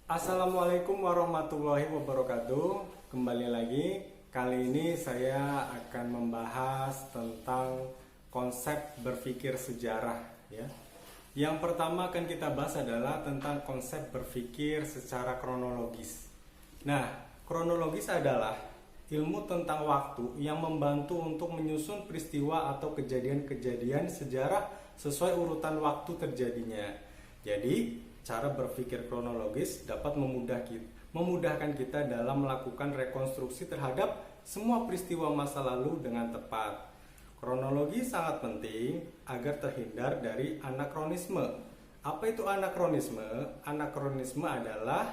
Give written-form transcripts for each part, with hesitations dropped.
Assalamualaikum warahmatullahi wabarakatuh. Kembali lagi. Kali ini saya akan membahas tentang konsep berpikir sejarah ya. Yang pertama akan kita bahas adalah tentang konsep berpikir secara kronologis. Nah, kronologis adalah ilmu tentang waktu yang membantu untuk menyusun peristiwa atau kejadian-kejadian sejarah sesuai urutan waktu terjadinya. Jadi, cara berpikir kronologis dapat memudahkan kita dalam melakukan rekonstruksi terhadap semua peristiwa masa lalu dengan tepat. Kronologi sangat penting agar terhindar dari anakronisme. Apa itu anakronisme? Anakronisme adalah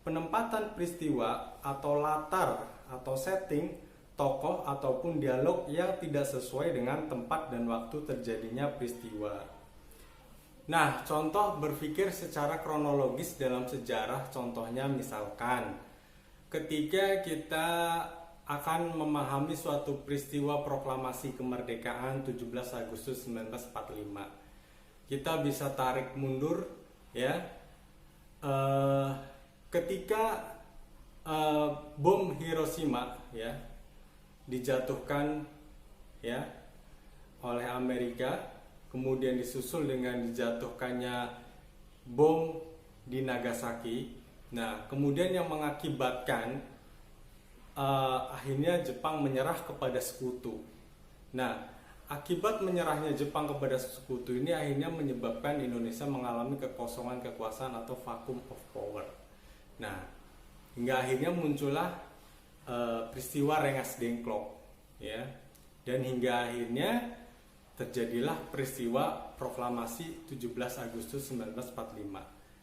penempatan peristiwa atau latar atau setting tokoh ataupun dialog yang tidak sesuai dengan tempat dan waktu terjadinya peristiwa. Nah, contoh berpikir secara kronologis dalam sejarah, contohnya misalkan ketika kita akan memahami suatu peristiwa proklamasi kemerdekaan 17 Agustus 1945. Kita bisa tarik mundur ya. Ketika bom Hiroshima ya dijatuhkan ya oleh Amerika, kemudian disusul dengan dijatuhkannya bom di Nagasaki. Nah, kemudian yang mengakibatkan akhirnya Jepang menyerah kepada sekutu. Nah, akibat menyerahnya Jepang kepada sekutu ini akhirnya menyebabkan Indonesia mengalami kekosongan kekuasaan atau vacuum of power. Nah, hingga akhirnya muncullah peristiwa Rengas Dengklok, ya, dan hingga akhirnya terjadilah peristiwa proklamasi 17 Agustus 1945.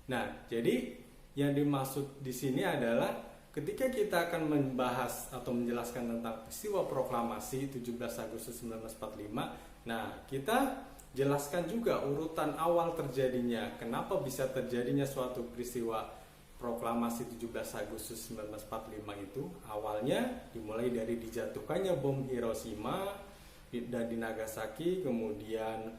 Nah, jadi yang dimaksud di sini adalah ketika kita akan membahas atau menjelaskan tentang peristiwa proklamasi 17 Agustus 1945, nah, kita jelaskan juga urutan awal terjadinya. Kenapa bisa terjadinya suatu peristiwa proklamasi 17 Agustus 1945 itu? Awalnya dimulai dari dijatuhkannya bom Hiroshima dan di Nagasaki, kemudian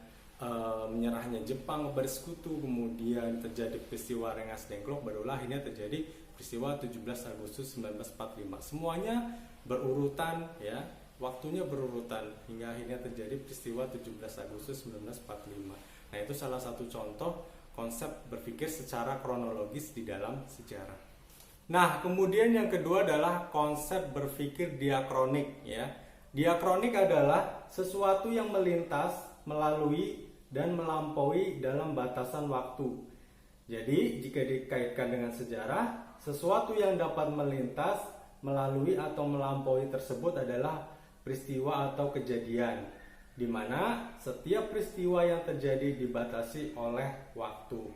menyerahnya Jepang kepada sekutu, kemudian terjadi peristiwa Rengas Dengklok, barulah akhirnya terjadi peristiwa 17 Agustus 1945. Semuanya berurutan ya, waktunya berurutan hingga akhirnya terjadi peristiwa 17 Agustus 1945. Nah, itu salah satu contoh konsep berpikir secara kronologis di dalam sejarah. Nah, kemudian yang kedua adalah konsep berpikir diakronik ya. Diakronik adalah sesuatu yang melintas, melalui, dan melampaui dalam batasan waktu. Jadi, jika dikaitkan dengan sejarah, sesuatu yang dapat melintas, melalui, atau melampaui tersebut adalah peristiwa atau kejadian, di mana setiap peristiwa yang terjadi dibatasi oleh waktu.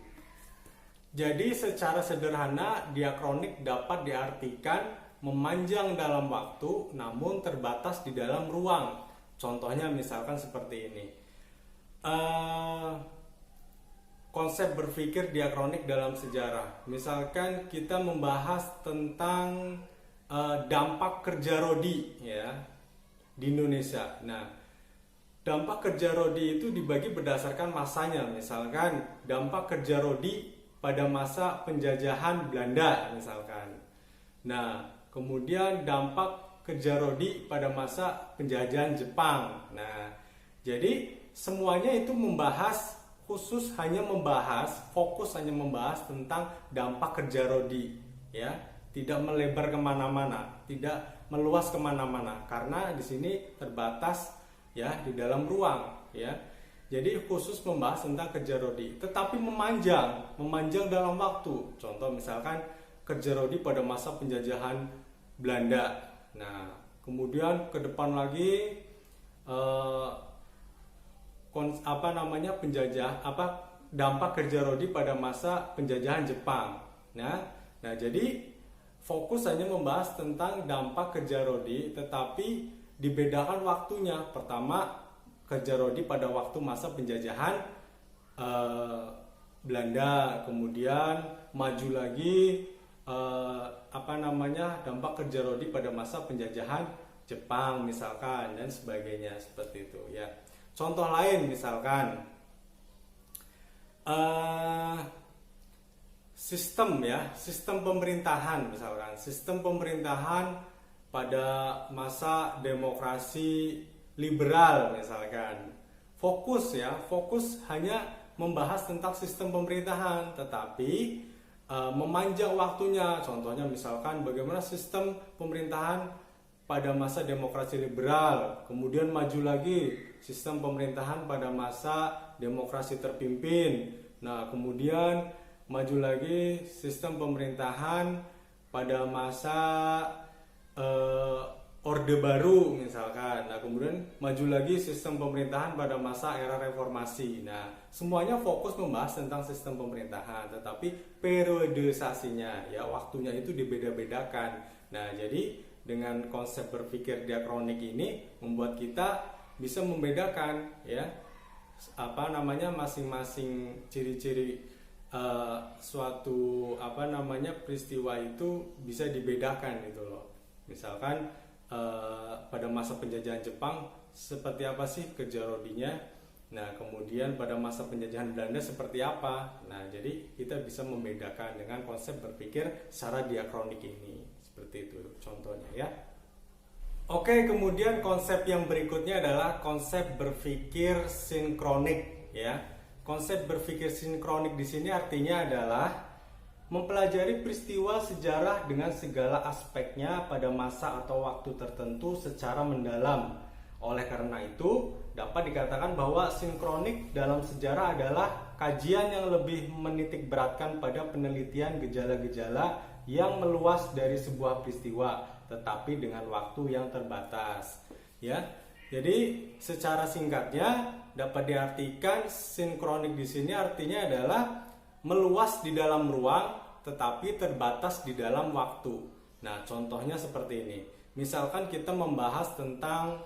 Jadi, secara sederhana, diakronik dapat diartikan memanjang dalam waktu namun terbatas di dalam ruang. Contohnya misalkan seperti ini. Konsep berpikir diakronik dalam sejarah. Misalkan kita membahas tentang dampak kerja rodi ya di Indonesia. Nah, dampak kerja rodi itu dibagi berdasarkan masanya. Misalkan dampak kerja rodi pada masa penjajahan Belanda misalkan. Nah, kemudian dampak kerja rodi pada masa penjajahan Jepang. Nah, jadi semuanya itu fokus hanya membahas tentang dampak kerja rodi, ya, tidak melebar kemana-mana, tidak meluas kemana-mana, karena di sini terbatas, ya, di dalam ruang, ya. Jadi khusus membahas tentang kerja rodi, tetapi memanjang dalam waktu. Contoh misalkan kerja rodi pada masa penjajahan Belanda. Nah, kemudian ke depan lagi dampak kerja rodi pada masa penjajahan Jepang. Nah, jadi fokus hanya membahas tentang dampak kerja rodi, tetapi dibedakan waktunya. Pertama, kerja rodi pada waktu masa penjajahan Belanda, kemudian maju lagi dampak kerja rodi pada masa penjajahan Jepang misalkan, dan sebagainya seperti itu ya. Contoh lain misalkan sistem ya, sistem pemerintahan misalkan, sistem pemerintahan pada masa demokrasi liberal misalkan. Fokus hanya membahas tentang sistem pemerintahan, tetapi memanjang waktunya. Contohnya misalkan bagaimana sistem pemerintahan pada masa demokrasi liberal, kemudian maju lagi sistem pemerintahan pada masa demokrasi terpimpin. Nah, kemudian maju lagi sistem pemerintahan pada masa Orde Baru misalkan. Nah, kemudian maju lagi sistem pemerintahan pada masa era reformasi. Nah, semuanya fokus membahas tentang sistem pemerintahan, tetapi periodisasinya ya, waktunya itu dibeda-bedakan. Nah, jadi dengan konsep berpikir diakronik ini membuat kita bisa membedakan ya masing-masing ciri-ciri suatu peristiwa itu bisa dibedakan gitu loh. Misalkan pada masa penjajahan Jepang seperti apa sih kejarodinya. Nah, kemudian pada masa penjajahan Belanda seperti apa. Nah, jadi kita bisa membedakan dengan konsep berpikir secara diakronik ini. Seperti itu contohnya ya. Oke, kemudian konsep yang berikutnya adalah konsep berpikir sinkronik ya. Konsep berpikir sinkronik di sini artinya adalah mempelajari peristiwa sejarah dengan segala aspeknya pada masa atau waktu tertentu secara mendalam. Oleh karena itu, dapat dikatakan bahwa sinkronik dalam sejarah adalah kajian yang lebih menitik beratkan pada penelitian gejala-gejala yang meluas dari sebuah peristiwa, tetapi dengan waktu yang terbatas. Ya, jadi secara singkatnya dapat diartikan sinkronik di sini artinya adalah meluas di dalam ruang tetapi terbatas di dalam waktu. Nah, contohnya seperti ini. Misalkan kita membahas tentang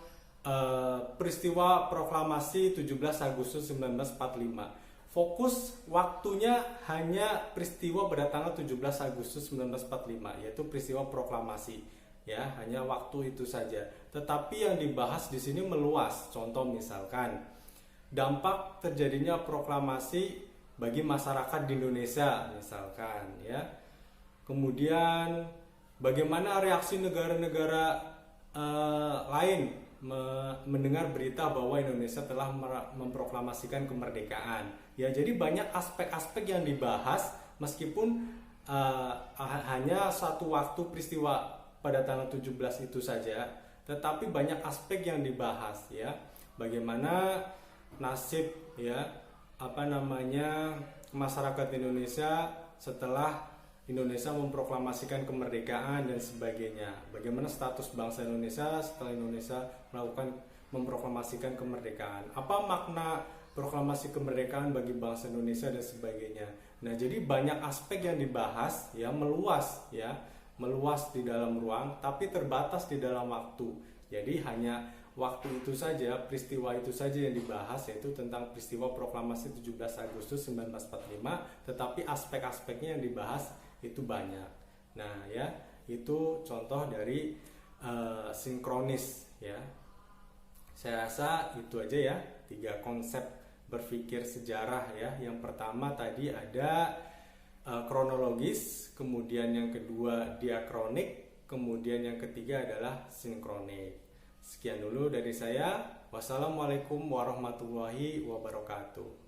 peristiwa proklamasi 17 Agustus 1945. Fokus waktunya hanya peristiwa pada tanggal 17 Agustus 1945, yaitu peristiwa proklamasi. Ya, hanya waktu itu saja. Tetapi yang dibahas di sini meluas. Contoh misalkan dampak terjadinya proklamasi bagi masyarakat di Indonesia misalkan ya. Kemudian bagaimana reaksi negara-negara lain mendengar berita bahwa Indonesia telah memproklamasikan kemerdekaan. Ya, jadi banyak aspek-aspek yang dibahas meskipun hanya satu waktu peristiwa pada tanggal 17 itu saja, tetapi banyak aspek yang dibahas ya. Bagaimana nasib ya masyarakat Indonesia setelah Indonesia memproklamasikan kemerdekaan dan sebagainya. Bagaimana status bangsa Indonesia setelah Indonesia memproklamasikan kemerdekaan. Apa makna proklamasi kemerdekaan bagi bangsa Indonesia dan sebagainya. Nah, jadi banyak aspek yang dibahas ya, meluas di dalam ruang tapi terbatas di dalam waktu. Jadi hanya waktu itu saja, peristiwa itu saja yang dibahas, yaitu tentang peristiwa proklamasi 17 Agustus 1945, tetapi aspek-aspeknya yang dibahas itu banyak. Nah ya, itu contoh dari sinkronis ya. Saya rasa itu aja ya, 3 konsep berpikir sejarah ya. Yang pertama tadi ada kronologis, kemudian yang kedua diakronik, kemudian yang ketiga adalah sinkronik. Sekian dulu dari saya. Wassalamualaikum warahmatullahi wabarakatuh.